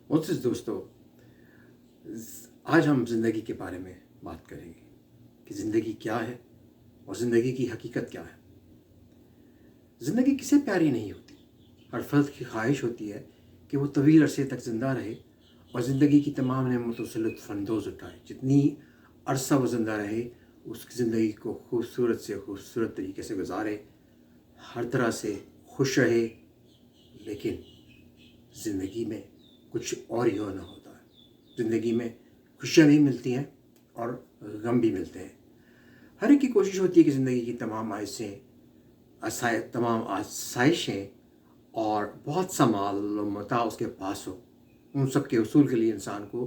मोहतरम दोस्तों, आज हम ज़िंदगी के बारे में बात करेंगे कि ज़िंदगी क्या है और ज़िंदगी की हकीकत क्या है। ज़िंदगी किसे प्यारी नहीं होती। हर फर्द की ख्वाहिश होती है कि वो तवील अरसे तक ज़िंदा रहे और ज़िंदगी की तमाम नेमतों से लुत्फ़अंदोज़ उठाए। जितनी अरसा वो ज़िंदा रहे उसकी ज़िंदगी को खूबसूरत से खूबसूरत तरीके से गुजारे, हर तरह से खुश रहे। लेकिन ज़िंदगी में कुछ और ही होना होता है। ज़िंदगी में खुशियाँ भी मिलती हैं और गम भी मिलते हैं। हर एक की कोशिश होती है कि ज़िंदगी की तमाम आसाइशें और बहुत सा माल और मता उसके पास हो। उन सब के उसूल के लिए इंसान को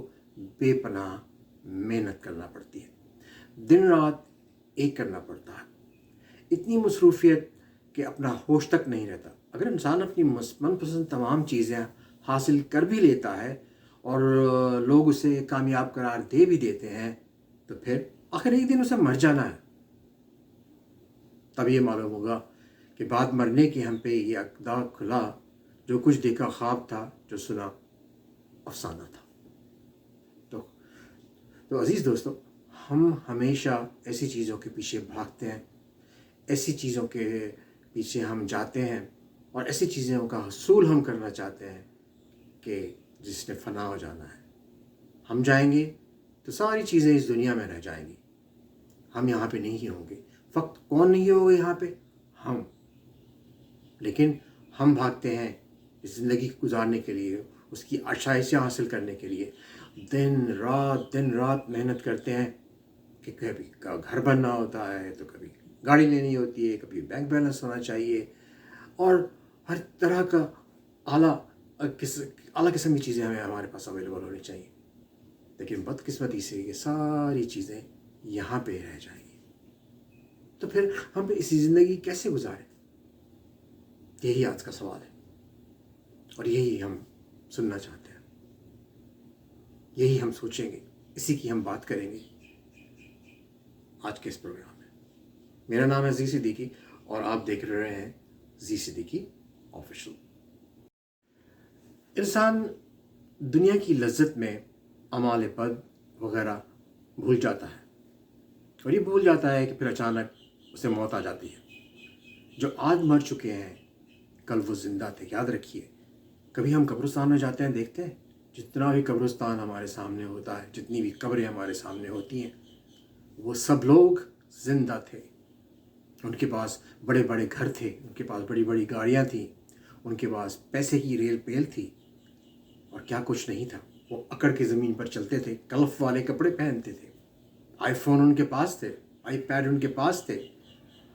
बेपनाह मेहनत करना पड़ती है, दिन रात एक करना पड़ता है। इतनी मसरूफ़ियत कि अपना होश तक नहीं रहता। अगर इंसान अपनी मनपसंद तमाम चीज़ें हासिल कर भी लेता है और लोग उसे कामयाब करार दे भी देते हैं, तो फिर आखिर एक दिन उसे मर जाना है। तब ये मालूम होगा कि बाद मरने की हम पे ये अक़दा खुला, जो कुछ देखा ख्वाब था, जो सुना अफसाना था। तो अज़ीज़ दोस्तों, हम हमेशा ऐसी चीज़ों के पीछे भागते हैं, ऐसी चीज़ों के पीछे हम जाते हैं और ऐसी चीज़ों का हसूल हम करना चाहते हैं कि जिसने फ़ना हो जाना है। हम जाएंगे तो सारी चीज़ें इस दुनिया में रह जाएंगी, हम यहाँ पे नहीं होंगे। फ़क्त कौन नहीं होगा यहाँ पे? हम। लेकिन हम भागते हैं इस ज़िंदगी गुजारने के लिए, उसकी आशाइशें हासिल करने के लिए। दिन रात मेहनत करते हैं कि कभी घर बनना होता है, तो कभी गाड़ी लेनी होती है, कभी बैंक बैलेंस होना चाहिए और हर तरह का आला किस्म की चीज़ें हमारे पास अवेलेबल होनी चाहिए। लेकिन बदकिस्मती से ये सारी चीज़ें यहाँ पे रह जाएंगी। तो फिर हम इसी ज़िंदगी कैसे गुजारें? यही आज का सवाल है और यही हम सुनना चाहते हैं, यही हम सोचेंगे, इसी की हम बात करेंगे आज के इस प्रोग्राम में। मेरा नाम है जी सिद्दीकी और आप देख रहे हैं जी सिद्दीकी ऑफिशियल। इंसान दुनिया की लज्जत में अमाल बद वगैरह भूल जाता है और ये भूल जाता है कि फिर अचानक उसे मौत आ जाती है। जो आज मर चुके हैं कल वो ज़िंदा थे, याद रखिए। कभी हम कब्रिस्तान में जाते हैं, देखते हैं जितना भी कब्रिस्तान हमारे सामने होता है, जितनी भी कब्रें हमारे सामने होती हैं, वो सब लोग ज़िंदा थे। उनके पास बड़े बड़े घर थे, उनके पास बड़ी बड़ी गाड़ियाँ थीं, उनके पास पैसे की रेल पेल थी और क्या कुछ नहीं था। वो अकड़ के ज़मीन पर चलते थे, कलफ वाले कपड़े पहनते थे, आईफोन उनके पास थे, आईपैड उनके पास थे,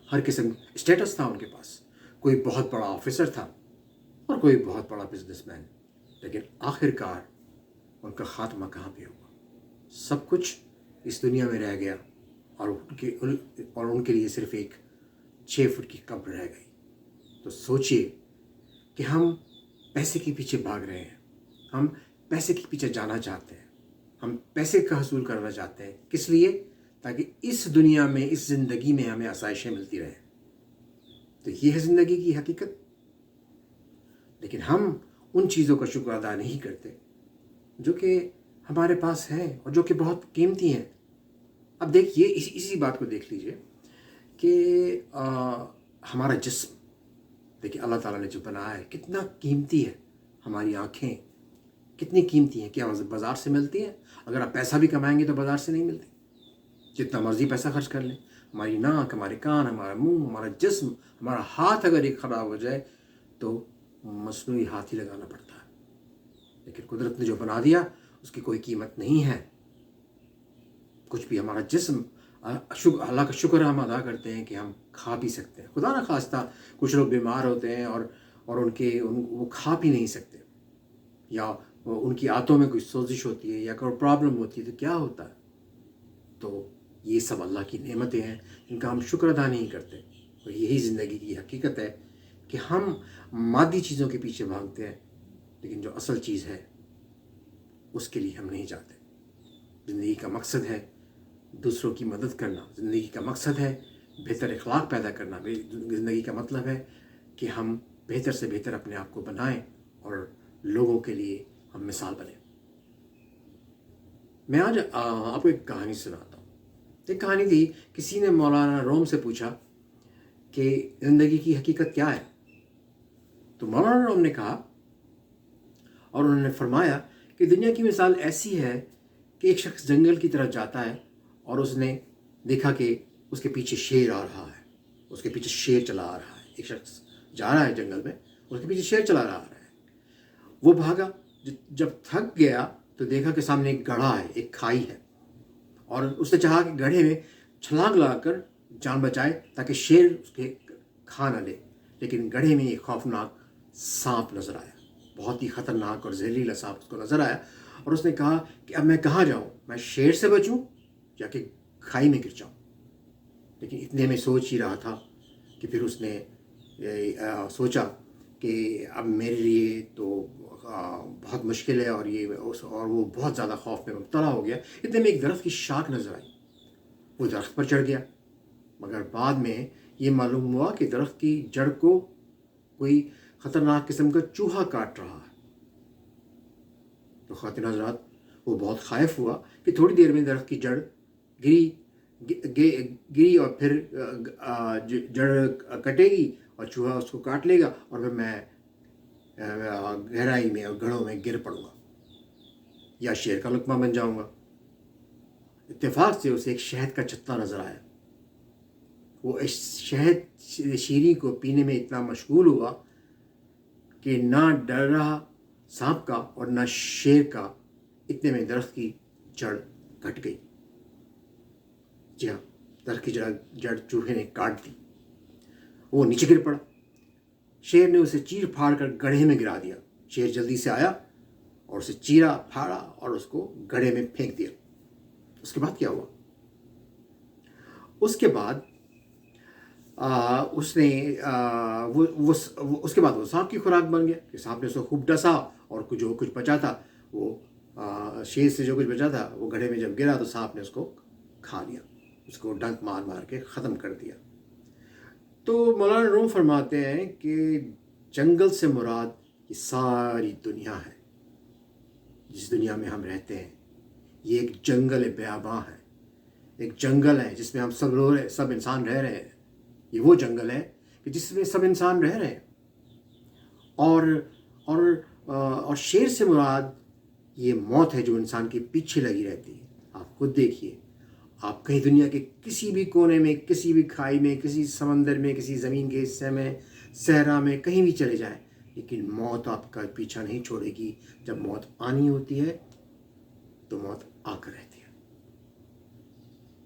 हर किस्म स्टेटस था उनके पास। कोई बहुत बड़ा ऑफिसर था और कोई बहुत बड़ा बिजनेसमैन। लेकिन आखिरकार उनका ख़ात्मा कहाँ पे हुआ? सब कुछ इस दुनिया में रह गया और उनके लिए सिर्फ एक 6 फुट की कब्र रह गई। तो सोचिए कि हम पैसे के पीछे भाग रहे हैं, हम पैसे के पीछे जाना चाहते हैं, हम पैसे का हसूल करना चाहते हैं। किस लिए? ताकि इस दुनिया में, इस ज़िंदगी में हमें आसाइशें मिलती रहें। तो ये है ज़िंदगी की हकीकत। लेकिन हम उन चीज़ों का शुक्र अदा नहीं करते जो कि हमारे पास हैं और जो कि बहुत कीमती हैं। अब देखिए, इसी बात को देख लीजिए कि हमारा जिस्म, देखिए अल्लाह ताला ने जो बनाया है कितना कीमती है। हमारी आँखें कितनी कीमती हैं, क्या बाज़ार से मिलती हैं? अगर आप पैसा भी कमाएंगे तो बाज़ार से नहीं मिलती, जितना मर्ज़ी पैसा खर्च कर लें। हमारी नाक, हमारे कान, हमारा मुंह, हमारा जिस्म, हमारा हाथ अगर एक ख़राब हो जाए तो मसनूई हाथ ही लगाना पड़ता है। लेकिन कुदरत ने जो बना दिया उसकी कोई कीमत नहीं है। कुछ भी हमारा जिस्म, अल्लाह का शुक्र हम अदा करते हैं कि हम खा पी सकते हैं। खुदा ना खास्ता कुछ लोग बीमार होते हैं और वो खा पी नहीं सकते, या उनकी आंतों में कोई सोजिश होती है या कोई प्रॉब्लम होती है, तो क्या होता है? तो ये सब अल्लाह की नेमतें हैं जिनका हम शुक्र अदा नहीं करते। तो यही ज़िंदगी की हकीकत है कि हम मादी चीज़ों के पीछे भागते हैं, लेकिन जो असल चीज़ है उसके लिए हम नहीं जाते। ज़िंदगी का मकसद है दूसरों की मदद करना, ज़िंदगी का मकसद है बेहतर अखलाक पैदा करना। ज़िंदगी का मतलब है कि हम बेहतर से बेहतर अपने आप को बनाएं और लोगों के लिए हम मिसाल बने। میں آج آپ کو ایک کہانی سناتا ہوں. ایک کہانی تھی, کسی نے مولانا روم سے پوچھا کہ زندگی کی حقیقت کیا ہے. تو مولانا روم نے کہا, اور انہوں نے فرمایا کہ دنیا کی مثال ایسی ہے کہ ایک شخص جنگل کی طرف جاتا ہے اور اس نے دیکھا کہ اس کے پیچھے شیر آ رہا ہے, اس کے پیچھے شیر چلا آ رہا ہے. ایک شخص جا رہا ہے جنگل میں, اس کے پیچھے شیر چلا رہا ہے. وہ بھاگا, جب تھک گیا تو دیکھا کہ سامنے ایک گڑھا ہے, ایک کھائی ہے, اور اس نے چاہا کہ گڑھے میں چھلانگ لگا کر جان بچائے تاکہ شیر اس کے کھا نہ لے. لیکن گڑھے میں ایک خوفناک سانپ نظر آیا, بہت ہی خطرناک اور زہریلا سانپ اس کو نظر آیا, اور اس نے کہا کہ اب میں کہاں جاؤں, میں شیر سے بچوں یا کہ کھائی میں گر جاؤں. لیکن اتنے میں سوچ ہی رہا تھا کہ پھر اس نے سوچا کہ اب میرے لیے تو بہت مشکل ہے, اور وہ بہت زیادہ خوف میں مبتلا ہو گیا. اتنے میں ایک درخت کی شاخ نظر آئی, وہ درخت پر چڑھ گیا, مگر بعد میں یہ معلوم ہوا کہ درخت کی جڑ کو کوئی خطرناک قسم کا چوہا کاٹ رہا ہے. تو خواتین حضرات, وہ بہت خائف ہوا کہ تھوڑی دیر میں درخت کی جڑ گری اور پھر جڑ کٹے گی اور چوہا اس کو کاٹ لے گا, اور پھر میں گہرائی میں اور گڑھوں میں گر پڑوں گا یا شیر کا لقمہ بن جاؤں گا. اتفاق سے اسے ایک شہد کا چتا نظر آیا. وہ اس شہد شیریں کو پینے میں اتنا مشغول ہوا کہ نہ ڈر رہا سانپ کا اور نہ شیر کا. اتنے میں درخت کی جڑ کٹ گئی. جی ہاں, درخت کی جڑ چوہے نے کاٹ دی. وہ نیچے گر پڑا. شیر نے اسے چیر پھاڑ کر گڑھے میں گرا دیا. شیر جلدی سے آیا اور اسے چیرا پھاڑا اور اس کو گڑھے میں پھینک دیا. اس کے بعد کیا ہوا؟ اس کے بعد اس نے اس کے بعد وہ سانپ کی خوراک بن گیا کہ سانپ نے اس کو خوب ڈسا, اور جو کچھ بچا تھا وہ شیر سے جو کچھ بچا تھا وہ گڑھے میں جب گرا تو سانپ نے اس کو کھا لیا, اس کو ڈنک مار مار کے ختم کر دیا. تو مولانا روم فرماتے ہیں کہ جنگل سے مراد یہ ساری دنیا ہے. جس دنیا میں ہم رہتے ہیں یہ ایک جنگل بیاباں ہے, ایک جنگل ہے جس میں ہم سب انسان رہ رہے ہیں. یہ وہ جنگل ہے کہ جس میں سب انسان رہ رہے ہیں. اور شیر سے مراد یہ موت ہے جو انسان کے پیچھے لگی رہتی ہے. آپ خود دیکھیے, آپ کہیں دنیا کے کسی بھی کونے میں, کسی بھی کھائی میں, کسی سمندر میں, کسی زمین کے حصے میں, صحرا میں, کہیں بھی چلے جائیں, لیکن موت آپ کا پیچھا نہیں چھوڑے گی. جب موت آنی ہوتی ہے تو موت آ کر رہتی ہے.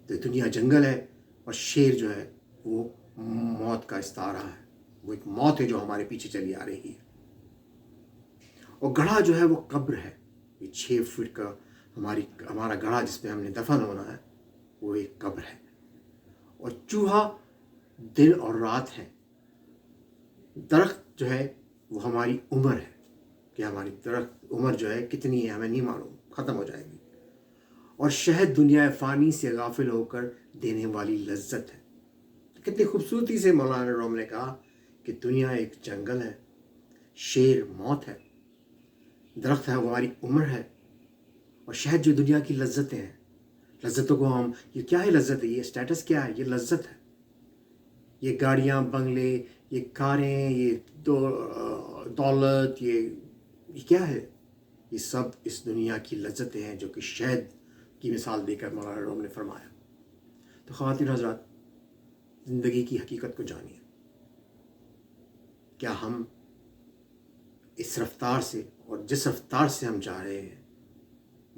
تو دنیا جنگل ہے, اور شیر جو ہے وہ موت کا استعارہ ہے. وہ ایک موت ہے جو ہمارے پیچھے چلی آ رہی ہے. اور گڑھا جو ہے وہ قبر ہے. یہ 6 فٹ کا ہمارا گڑھا جس میں ہم نے دفن ہونا ہے وہ ایک قبر ہے. اور چوہا دن اور رات ہے. درخت جو ہے وہ ہماری عمر ہے کہ ہماری درخت عمر جو ہے کتنی ہے ہمیں نہیں معلوم, ختم ہو جائے گی. اور شہد دنیا فانی سے غافل ہو کر دینے والی لذت ہے. کتنی خوبصورتی سے مولانا روم نے کہا کہ دنیا ایک جنگل ہے, شیر موت ہے, درخت ہے وہ ہماری عمر ہے, اور شہد جو دنیا کی لذتیں ہیں. لذتوں کو ہم, یہ کیا ہے لذت ہے, یہ اسٹیٹس کیا ہے, یہ لذت ہے. یہ گاڑیاں, بنگلے, یہ کاریں, یہ دولت, یہ کیا ہے؟ یہ سب اس دنیا کی لذتیں ہیں جو کہ شہد کی مثال دے کر مولانا روم نے فرمایا. تو خواتین حضرات, زندگی کی حقیقت کو جانیے. کیا ہم اس رفتار سے اور جس رفتار سے ہم جا رہے ہیں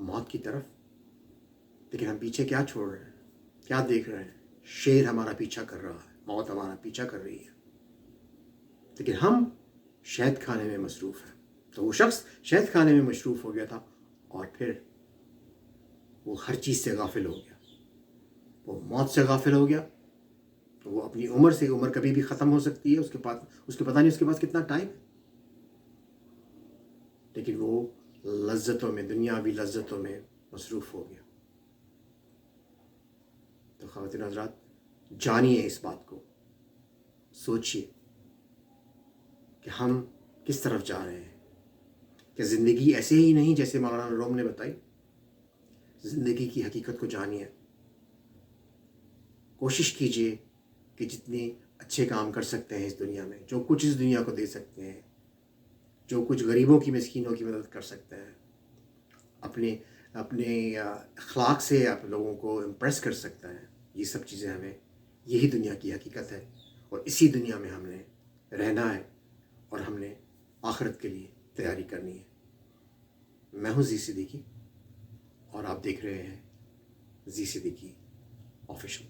موت کی طرف, لیکن ہم پیچھے کیا چھوڑ رہے ہیں, کیا دیکھ رہے ہیں؟ شیر ہمارا پیچھا کر رہا ہے, موت ہمارا پیچھا کر رہی ہے, لیکن ہم شہد کھانے میں مصروف ہیں. تو وہ شخص شہد کھانے میں مصروف ہو گیا تھا, اور پھر وہ ہر چیز سے غافل ہو گیا. وہ موت سے غافل ہو گیا. وہ اپنی عمر کبھی بھی ختم ہو سکتی ہے, اس کے پتہ نہیں اس کے پاس کتنا ٹائم ہے, لیکن وہ لذتوں میں, دنیاوی لذتوں میں مصروف ہو گیا. تو خواتین حضرات, جانیے اس بات کو, سوچیے کہ ہم کس طرف جا رہے ہیں. کہ زندگی ایسے ہی نہیں جیسے مولانا روم نے بتائی. زندگی کی حقیقت کو جانیے. کوشش کیجیے کہ جتنے اچھے کام کر سکتے ہیں اس دنیا میں، جو کچھ اس دنیا کو دے سکتے ہیں، جو کچھ غریبوں کی مسکینوں کی مدد کر سکتے ہیں، اپنے اخلاق سے آپ لوگوں کو امپریس کر سکتا ہے، یہ سب چیزیں ہمیں، یہی دنیا کی حقیقت ہے اور اسی دنیا میں ہم نے رہنا ہے اور ہم نے آخرت کے لیے تیاری کرنی ہے. میں ہوں زی صدیقی اور آپ دیکھ رہے ہیں زی صدیقی آفیشل.